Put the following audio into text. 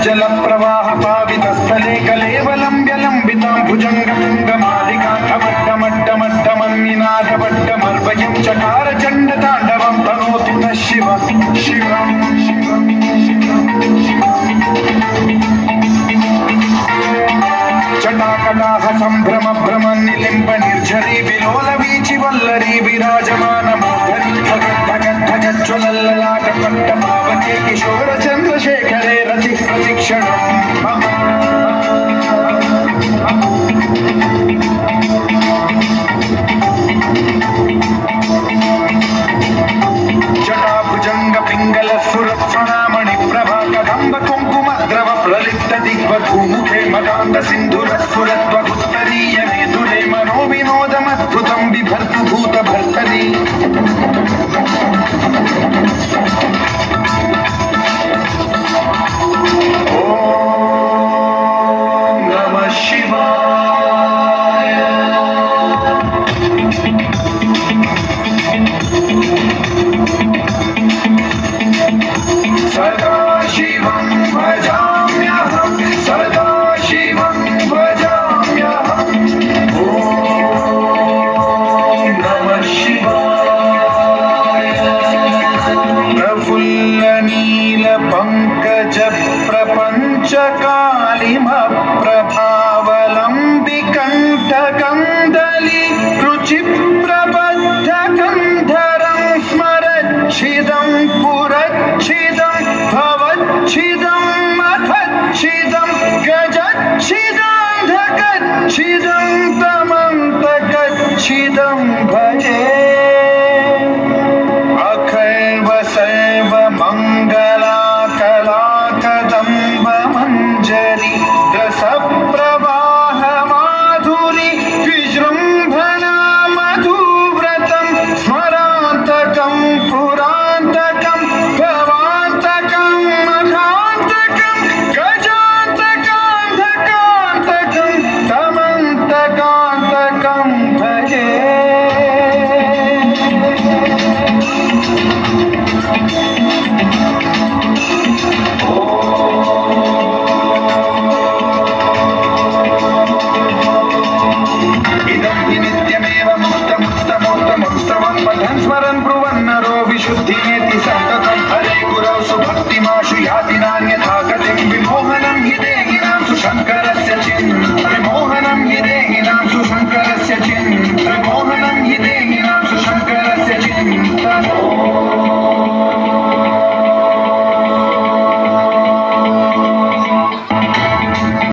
जल प्रवाह पावित स्थले कलेवलं व्यलंबितां भुजंगमट्टमट्टमट्टमन्निनादवट्टमर्वयं चकार चंड तांडवं तनोतु न शिव शिवं शिवं चटाकटाह संभ्रम भ्रम निलिंब निर्झरी विलोल वीचि वल्लरी विराजमान मोधरी ज्वलल्ललाट पट्टमावते किशोर चंद्रशेखरे रति प्रतिक्षणं जटाभुजंग पिंगल सुरत्सनामणि प्रभा कदंब कुंकुम द्रव प्रलिप्त दिग्वधूमुखे मदांध सिंधुर सुरत्वगुत्तरीय मेधुरे मनो विनोदमद्भुतं बिभर्तु भूत भर्तरी पंकज प्रपंच कालिम प्रभावलंबि कंठ कंदली रुचि प्रबद्ध कंधरं स्मरच्छिदं पुरच्छिदं भवच्छिदं मथच्छिदं गजच्छिदं धकच्छिदं तमन्तकच्छिदं भजे अखैव सैव मंगला कलाकदम्ब मंजरी रस प्रवाह माधुरी विजृंभणा मधुव्रतं स्मरान्तकं पुरान्तकं भवान्तकं मघान्तकं गजान्तकान्धकान्तकं तमन्तकान्तकं भजे स्मरन् ब्रुवन्नरो विशुद्धिमेति सन्ततं हरे गुरौ सुभक्तिमाशु याति नान्यथा गतिं विमोहनं हि देहिनां सुशङ्करस्य चिन् विमोहनं हि देहिनां सुशङ्करस्य चिन् विमोहनं हि